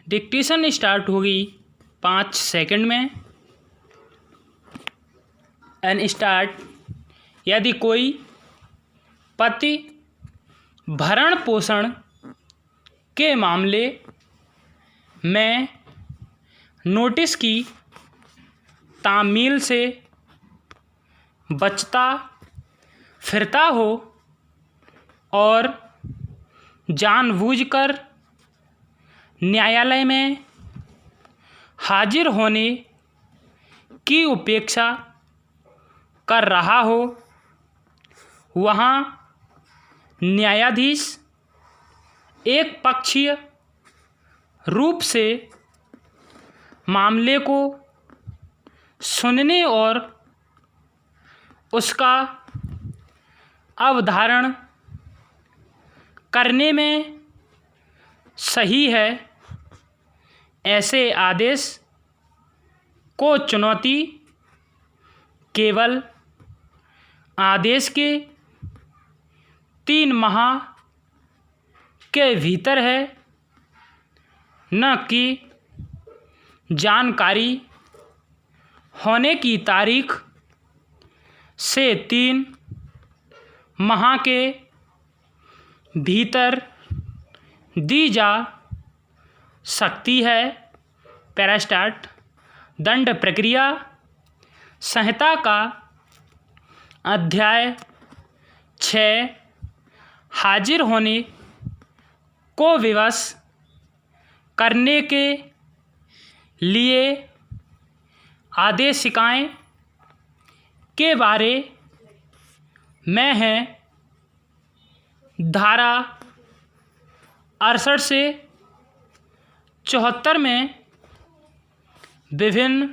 Dictation start होगी 5 second में। And start. यदि कोई पति भरण पोषण के मामले में नोटिस की तामील से बचता फिरता हो और जानबूझकर न्यायालय में हाजिर होने की उपेक्षा कर रहा हो, वहाँ न्यायाधीश एक पक्षीय रूप से मामले को सुनने और उसका अवधारण करने में सही है ऐसे आदेश को चुनौती केवल आदेश के 3 माह के भीतर है, न कि जानकारी होने की तारीख से 3 माह के भीतर दी जा सकती है। Para start. दंड प्रक्रिया संहिता का अध्याय 6 हाजिर होने को विवश करने के लिए आदेशिकाएं के बारे में है। धारा 68 से 74 में विभिन्न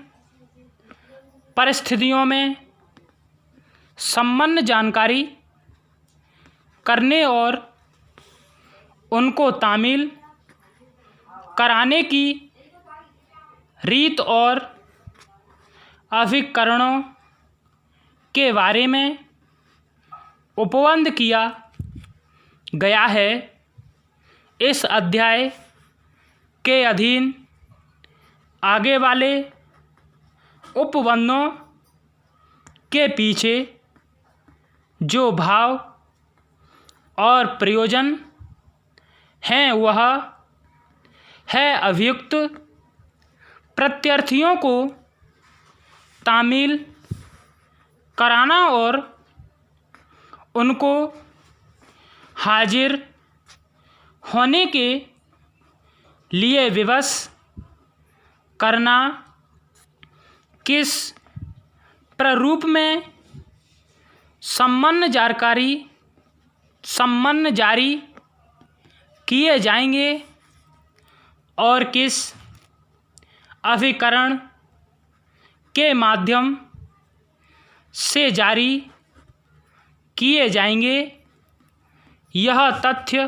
परिस्थितियों में संबंध जानकारी करने और उनको तामील कराने की रीत और अभिकरणों के बारे में उपबंध किया गया है। इस अध्याय के अधीन आगे वाले उपबंधों के पीछे जो भाव और प्रयोजन हैं वह है अभियुक्त प्रत्यार्थियों को तामील कराना और उनको हाजिर होने के लिए विवश करना, किस प्रारूप में सम्मन जारी किए जाएंगे और किस अभिकरण के माध्यम से जारी किए जाएंगे, यह तथ्य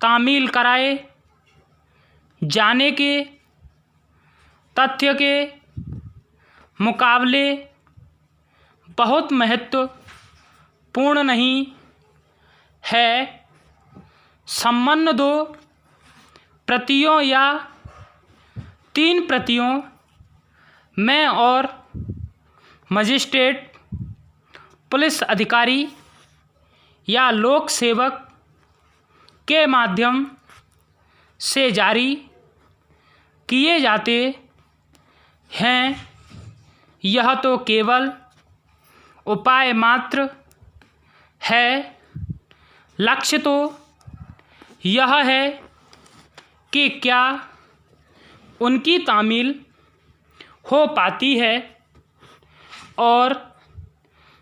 तामील कराए जाने के तथ्य के मुकाबले बहुत महत्वपूर्ण नहीं है। सम्मन 2 प्रतियों या 3 प्रतियों में और मजिस्ट्रेट, पुलिस अधिकारी या लोक सेवक के माध्यम से जारी किए जाते हैं। यह तो केवल उपाय मात्र है, लक्ष्य तो यह है कि क्या उनकी तामील हो पाती है और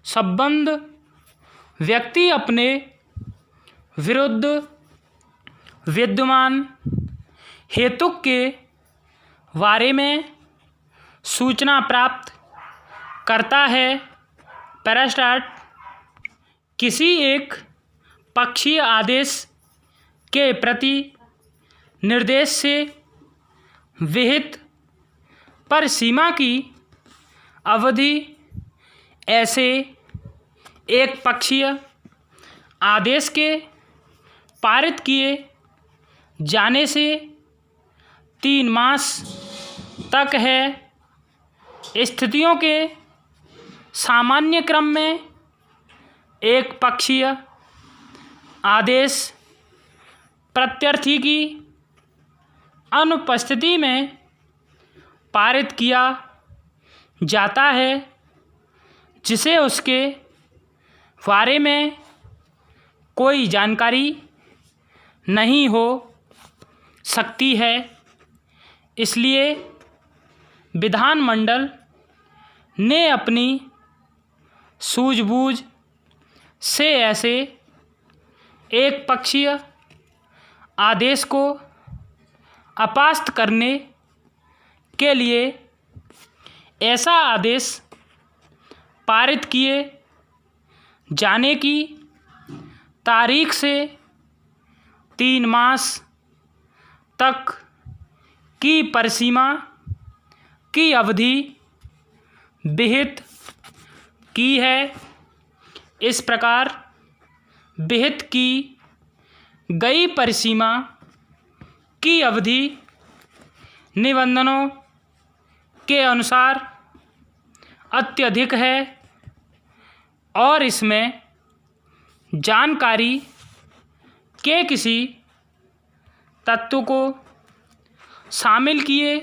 संबद्ध व्यक्ति अपने विरुद्ध विद्यमान हेतु के बारे में सूचना प्राप्त करता है। Para start. किसी एक पक्षीय आदेश के प्रति निर्देश से विहित पर सीमा की अवधि ऐसे एक पक्षीय आदेश के पारित किए जाने से 3 मास तक है। स्थितियों के सामान्य क्रम में एक पक्षीय आदेश प्रत्यर्थी की अनुपस्थिति में पारित किया जाता है, जिसे उसके बारे में कोई जानकारी नहीं हो सकती है। इसलिए विधानमंडल ने अपनी सूझबूझ से ऐसे एक पक्षीय आदेश को अपास्त करने के लिए ऐसा आदेश पारित किए जाने की तारीख से 3 मास तक की परिसीमा की अवधि विहित की है। इस प्रकार विहित की गई परिसीमा की अवधि निबंधनों के अनुसार अत्यधिक है और इसमें जानकारी के किसी तत्व को शामिल किए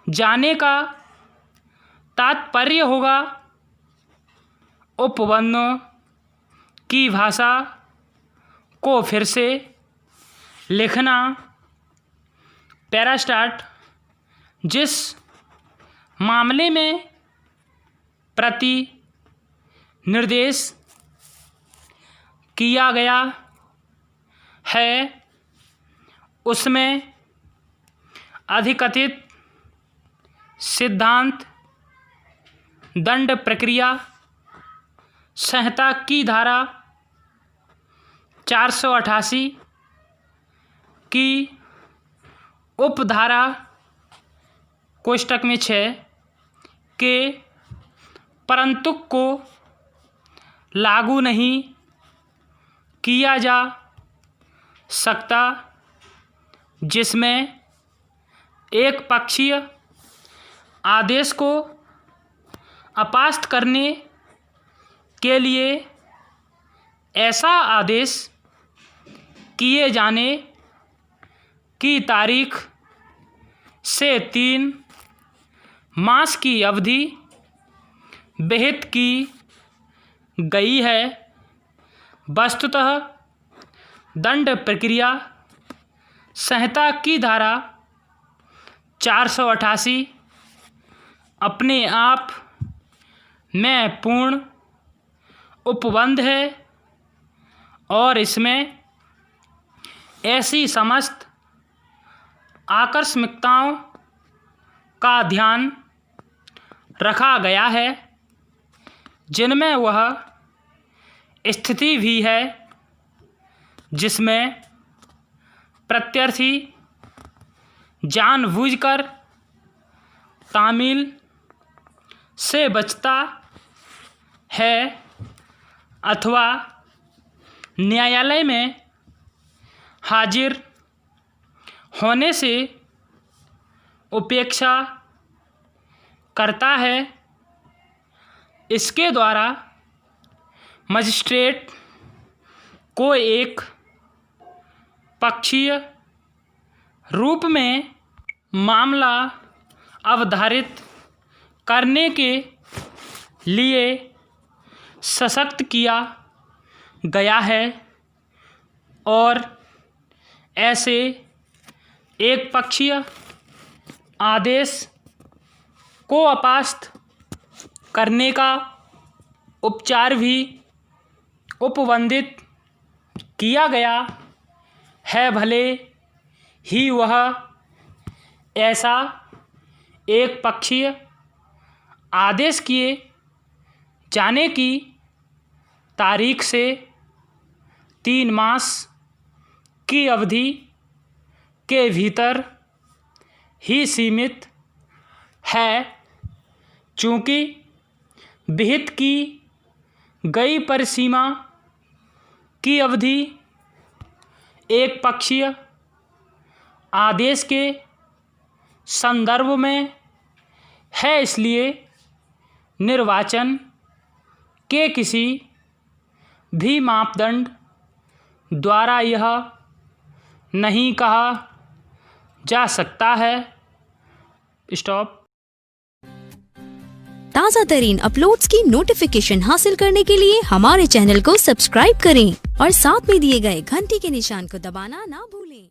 जाने का तात्पर्य होगा उपबंधों की भाषा को फिर से लिखना। पैरास्टार्ट जिस मामले में प्रति निर्देश किया गया है उसमें अधिकथित सिद्धांत दंड प्रक्रिया संहिता की धारा 488 की उपधारा कोष्टक में 6 के परंतुक को लागू नहीं किया जा सकता, जिसमें एक पक्षीय आदेश को अपास्त करने के लिए ऐसा आदेश किए जाने की तारीख से 3 मास की अवधि विहित की गई है। वस्तुतः दंड प्रक्रिया संहिता की धारा 488 अपने आप में पूर्ण उपबंध है और इसमें ऐसी समस्त आकस्मिकताओं का ध्यान रखा गया है जिनमें वह स्थिति भी है जिसमें प्रत्यर्थी जानबूझकर तामील से बचता है अथवा न्यायालय में हाजिर होने से उपेक्षा करता है। इसके द्वारा मजिस्ट्रेट को एक पक्षीय रूप में मामला अवधारित करने के लिए सशक्त किया गया है और ऐसे एक पक्षीय आदेश को अपास्त करने का उपचार भी उपबंधित किया गया है, भले ही वह ऐसा एक पक्षीय आदेश किए जाने की तारीख से 3 मास की अवधि के भीतर ही सीमित है। चूँकि विहित की गई परिसीमा की अवधि एक पक्षीय आदेश के संदर्भ में है, इसलिए निर्वाचन के किसी भी मापदंड द्वारा यह नहीं कहा जा सकता है। स्टॉप। ताज़ा तरीन अपलोड्स की नोटिफिकेशन हासिल करने के लिए हमारे चैनल को सब्सक्राइब करें और साथ में दिए गए घंटी के निशान को दबाना ना भूलें।